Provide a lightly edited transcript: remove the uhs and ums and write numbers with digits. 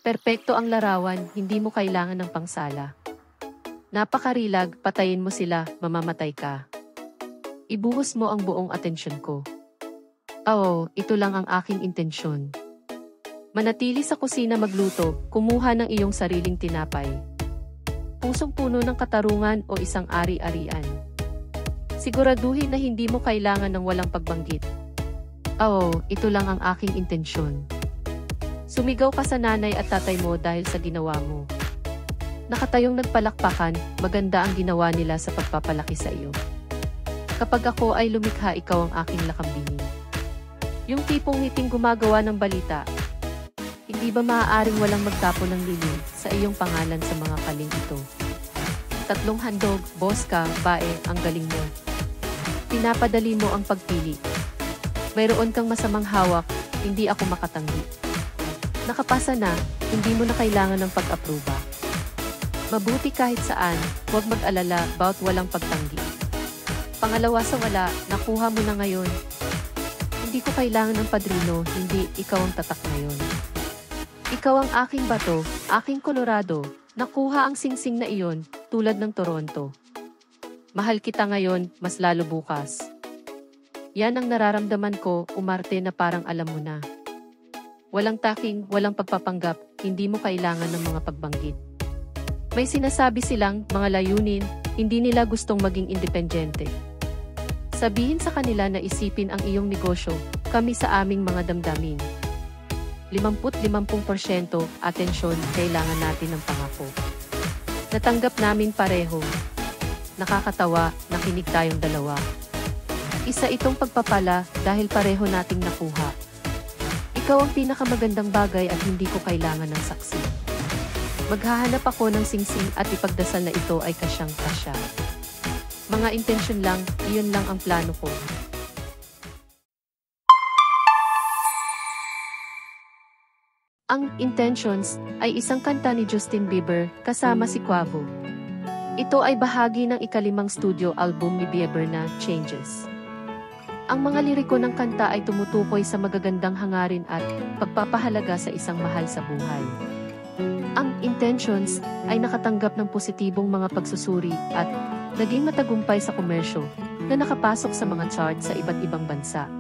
Perpekto ang larawan, hindi mo kailangan ng pangsala. Napakarilag, patayin mo sila, mamamatay ka. Ibuhos mo ang buong atensyon ko. Oo, ito lang ang aking intensyon. Manatili sa kusina magluto, kumuha ng iyong sariling tinapay. Pusong puno ng katarungan o isang ari-arian. Siguraduhin na hindi mo kailangan ng walang pagbanggit. Oo, ito lang ang aking intensyon. Sumigaw ka sa nanay at tatay mo dahil sa ginawa mo. Nakatayong nagpalakpakan, maganda ang ginawa nila sa pagpapalaki sa iyo. Kapag ako ay lumikha, ikaw ang aking lakambini. Yung tipong ngiting gumagawa ng balita. Hindi ba maaaring walang magtapon ng lili sa iyong pangalan sa mga kaling ito? 3 handog, boss ka, bae, ang galing mo. Pinapadali mo ang pagpili. Mayroon kang masamang hawak, hindi ako makatanggi. Nakapasa na, hindi mo na kailangan ng pag-aproba. Mabuti kahit saan, huwag mag-alala about walang pagtanggi. Pangalawa sa wala, nakuha mo na ngayon. Hindi ko kailangan ng padrino, hindi ikaw ang tatak ngayon. Ikaw ang aking bato, aking Colorado, nakuha ang singsing na iyon, tulad ng Toronto. Mahal kita ngayon, mas lalo bukas. Yan ang nararamdaman ko, umarte na parang alam mo na. Walang taking, walang pagpapanggap, hindi mo kailangan ng mga pagbanggit. May sinasabi silang mga layunin, hindi nila gustong maging independyente. Sabihin sa kanila na isipin ang iyong negosyo, kami sa aming mga damdamin. 50% atensyon, kailangan natin ng pangako. Natanggap namin pareho. Nakakatawa, nakinig tayong dalawa. Isa itong pagpapala dahil pareho nating nakuha. Ikaw ang pinakamagandang bagay at hindi ko kailangan ng saksi. Maghahanap ako ng singsing at ipagdasal na ito ay kasyang-kasya. Mga intensyon lang, iyon lang ang plano ko. Ang Intentions ay isang kanta ni Justin Bieber kasama si Quavo. Ito ay bahagi ng ika-5 studio album ni Bieber na Changes. Ang mga liriko ng kanta ay tumutukoy sa magagandang hangarin at pagpapahalaga sa isang mahal sa buhay. Ang Intentions ay nakatanggap ng positibong mga pagsusuri at naging matagumpay sa komersyo na nakapasok sa mga chart sa iba't ibang bansa.